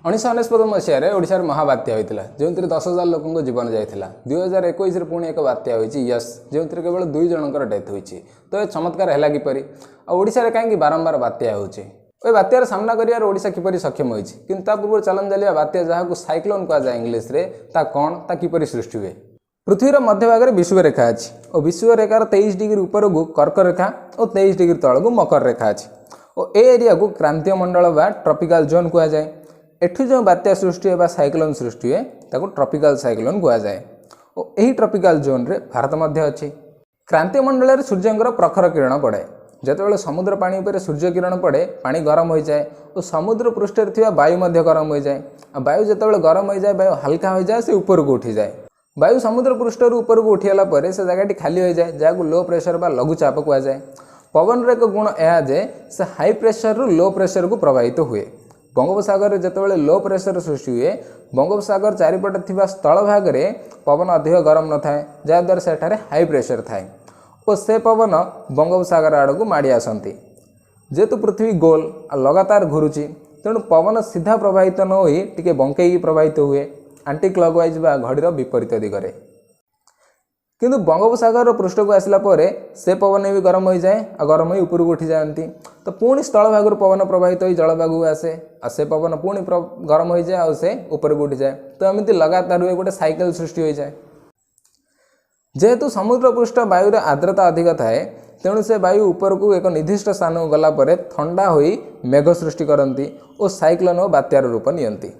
1999 मसीह ओडिशार महाबात्या होता जो 10,000 लोक जीवन जाता 2021 पुणी एक बात्या होती यस जो केवल 2 जनकर डेथ होती तो ये चमत्कार है किपर आशार कहीं बारंबार बात्या हो बात्यार सामना कर ओडिशा किपर सक्षम होती कि पूर्व चलन चलिया बात्या जहाँ को साइक्लोन कहुए इंग्लीश कौन किपर सृष्टि हुए पृथ्वीर मध्यभाग में विषुवरेखा अच्छी और विषुवरेखार 23 डिग्री ऊपर को कर्क रेखा और 23 डिग्री तल को मकर रेखा अच्छी और ए एरिया को क्रांतीय मंडल बा ट्रॉपिकल जोन कहुए एठू जो बात्या सृष्टि है साइक्लोन सृष्टि है ताको ट्रॉपिकल साइक्लोन कहुए और यही ट्रॉपिकल जोन रे भारत मध्य अच्छी क्रांतीय मंडल सूर्यंकर प्रखर किरण पड़े जितेबाला समुद्र पानी उपर सूर्य किरण पड़े पानी गरम हो जाए और समुद्र पृष्ठ वायु मध्य गरम हो जाए वायु जितेबाला गरम हो जाए वायु हल्का हो जाए से ऊपर को उठी जाए वायु समुद्र पृष्ठ ऊपर को उठिगला से जगह खाली हो जाए जहाँ लो प्रेशर बा लघुचाप कहुए पवन एक गुण यह जे से हाई प्रेशर रु लो प्रेशर को प्रभावित हुए बंगोपसागर में जितेबाला लो प्रेशर सृष्टि हुए बंगोपसागर चारिपटे थिबा स्थल भाग में पवन अधिक गरम न थाए जहाँद्वारा सेठारे हाई प्रेशर थाए और से पवन बंगोपसागर आड़ को माड़ी आसती जेहेतु पृथ्वी गोल लगातार घुरुची तेणु पवन सीधा प्रभावित न होई टिके बंकई प्रभावित हुए आंटी क्लॉकवाइज बा घड़ीर विपरीत दिगरे किंतु बंगोपसागर पृष्ठ को आसला से पवन भी गरम हो जाए और गरम हो ऊपर को उठी जाती तो पुणी स्थल भाग पवन प्रभावित हो जलभाग को आसे और से पवन पुणी गरम हो जाए और से ऊपर को उठी जाए तो एमती लगातार हुए गोटे साइकेल सृष्टि हो जाए जेहेतु समुद्र पृष्ठ वायुर आर्द्रता अधिक थाए तेणु से वायु ऊपर को एक निर्दिष्ट स्थान को गला ठंडा हो मेघ सृष्टि करती और साइक्लोन और बात्यार रूप नियंती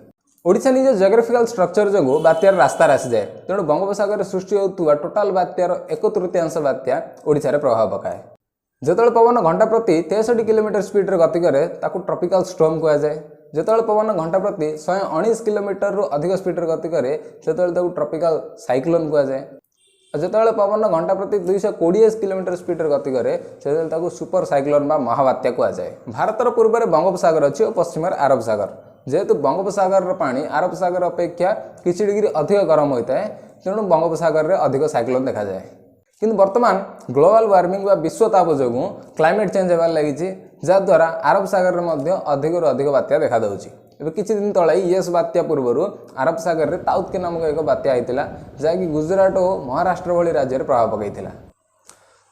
ओडिशा निज जियोग्राफिकल स्ट्रक्चर जो बात्यार रास्तार आसी जाए तेणु बंगोपसागर सृष्टि होता टोटाल बात्यार 1/3 बात्या ओडिशा रे प्रभाव पकाए जितेबाला पवन घंटा प्रति 63 किलोमीटर स्पीड रे गति करे ताकू ट्रॉपिकल स्टॉर्म कहुए जितेबाला पवन घंटा प्रति 119 किलोमीटर रु अधिक स्पीड रे गति करे सेतेबाला ट्रॉपिकल साइक्लोन कहुए जितेबाला पवन घंटा प्रति 220 किलोमीटर स्पीड रे गति करे से सुपर साइक्लोन बा महाबात्या कहुए भारतर पूर्व में बंगोपसागर अच्छी और पश्चिम अरब सागर जेहेतु बंगोपसागर पानी अरब सागर अपेक्षा किसी डिग्री अधिक गरम होता है तेणु बंगोपसागर में अधिक साइक्लोन देखा जाए किंतु वर्तमान ग्लोबल वार्मिंग विश्वताप जो क्लाइमेट चेंज होबार लगी जहाद्वारा अरब सागर में अधिक अधिक बात्या देखा दूसरी एवं किसी दिन तले यस बात्या पूर्वर अरब सागर में ताउत्के नामक एक बात्या होता जहाँकि गुजरात और महाराष्ट्र भली राज्य में प्रभाव पकईला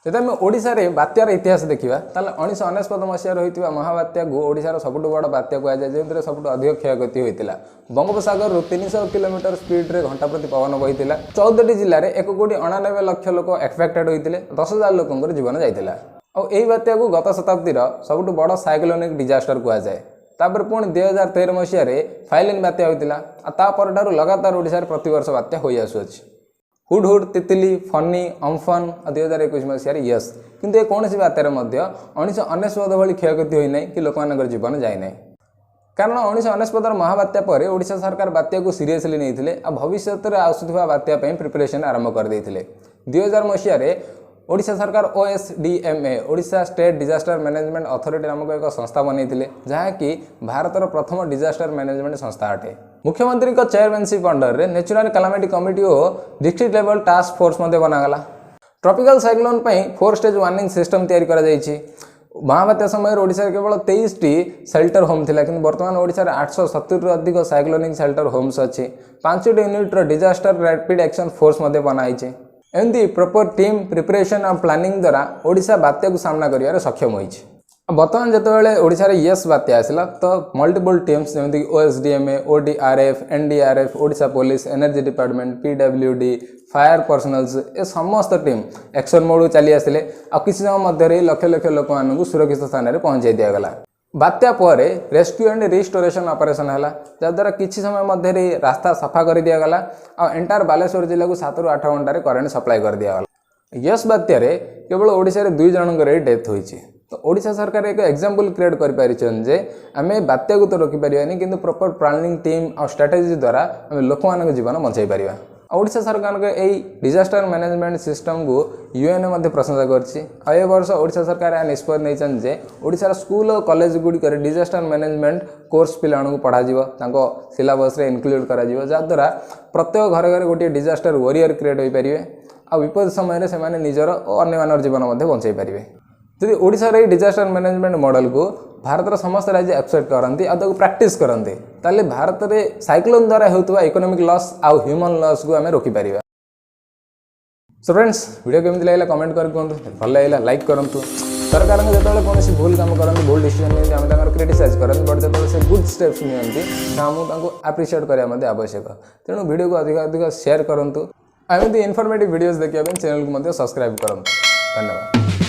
जब आम ओडिशा रे बात्यार इतिहास देखा 1999 मसीह होता महाबात्या को ओडिशार सबुठ बड़ बात्या कहुए जो सबुठ अधिक क्षयक्षति होता बंगोपसागर 300 किलोमीटर स्पीड रे घंटा प्रति पवन बही 14 जिले में 1,99,00,000 लोक एफेक्टेड होते 10,000 लोक जीवन जाता और यही बात्या को गत शताब्दीर सबुठ बड़ साइक्लोनिक डिजास्टर कहुए तापर पुणी 2013 मसीह फाइलिन बात्या होता लगातार ओडिशा रे प्रतिवर्ष बात्या हो आसुअछि हुड तितली फनी अम्फन 2021 मसीह यस किंतु ये कौन बात्यार 1999 भली क्षयक्षति होना कि लोक जीवन जाए कारण 1999 महाबात्या पर ओडिशा सरकार बात्या को सीरियसली नहीं भविष्य में आसुवा बात्या प्रिपरेशन आरंभ करते 2000 मसीह ओडिशा सरकार OSDMA Odisha state disaster management authority नामक एक संस्था बनई जहाँकि भारतर प्रथम डिजास्टर मैनेजमेंट संस्था अटे मुख्यमंत्री चेयरमैनशिप अंडर रे नेचुरल कैलामिटी कमिटी और डिस्ट्रिक्ट लेवल टास्क फोर्स बनागला tropical cyclone 4 stage warning system तैयारी करा जायछि महाबात्या समय ओडिशा केवल 23 टी शेल्टर होम थिला किंतु वर्तमान ओडिशा 870 अधिक साइक्लोनिक शेल्टर होम्स अच्छी 5 unit disaster rapid action force बनाई एमती प्रॉपर टीम प्रिपरेशन और प्लानिंग द्वारा ओडिशा बात्या को सामना कर सक्षम होइछि बर्तमान जितेबाला ओडिशा रे यस बात्या आसला तो मल्टीपल टीम्स जमीक OSDMA ODRF NDRF Odisha police energy department PWD fire personnels ए समस्त टीम एक्शन मोड चली आसिले आ किसी समय मध्य लक्ष लक्ष लोक मानक सुरक्षित स्थान में पहुंचाई दिगला बात्या पर रेस्क्यू एंड रिस्टोरेशन ऑपरेशन है जहाद्वारा किसी समय मध्य रास्ता सफा कर दिगला और एंटायर बालेश्वर जिला को 7 ରୁ 8 घंटे करेन्ट सप्लाई कर दिगला यस बात्या केवल ओडिशा रे 2 जनकर डेथ होइछि तो ओडिशा सरकार एक एग्जांपल क्रिएट कर पारिछन जे आमे बात्या को तो रोकी परिबानी किंतु प्रॉपर प्लानिंग टीम और स्ट्रेटजी द्वारा आमे लोक मानक जीवन बचाई परिबा ओडिशा सरकार के यही डिजास्टर मैनेजमेंट सिस्टम को UN मध्ये प्रशंसा करछि आ ए वर्ष ओडिशा सरकार आ निष्पत्ति नैछन जे ओडिशा स्कूल और कॉलेज गुडी करे डिजास्टर मैनेजमेंट कोर्स पिलाणु को पढ़ा जिवो तांको सिलेबस रे इनक्लूड करा जिवो जा द्वारा प्रत्येक घर घर गोटे डिजास्टर वॉरियर क्रिएट होई परिबे आ विपद समय रे से माने निजर और अन्य मानर जीवन मध्ये बचाई परिबे जदि ओडिशार ये डिजास्टर मैनेजमेंट मॉडल को भारतर समस्त राज्य एक्सेप्ट करती आ प्रैक्टिस करते ताले भारत में साइक्लोन द्वारा होता इकोनॉमिक लॉस आउ ह्यूमन लॉस को आम रोकीपर। सो फ्रेंड्स वीडियो केमती लगे कमेंट कर कहूँ भल लगे लाइक करूँ। सरकार जो कौन भूल काम करते भूल डिसीजन नहीं आम क्रिटिसाइज करते बट जो से गुड स्टेप्स नियंती आमको आप्रिशिएट करने आवश्यक। तेणु वीडियो को अधिक अधिक शेयर करूँ। एमती इनफॉर्मेटिव वीडियोस देखिए चैनल को सब्सक्राइब करूँ। धन्यवाद।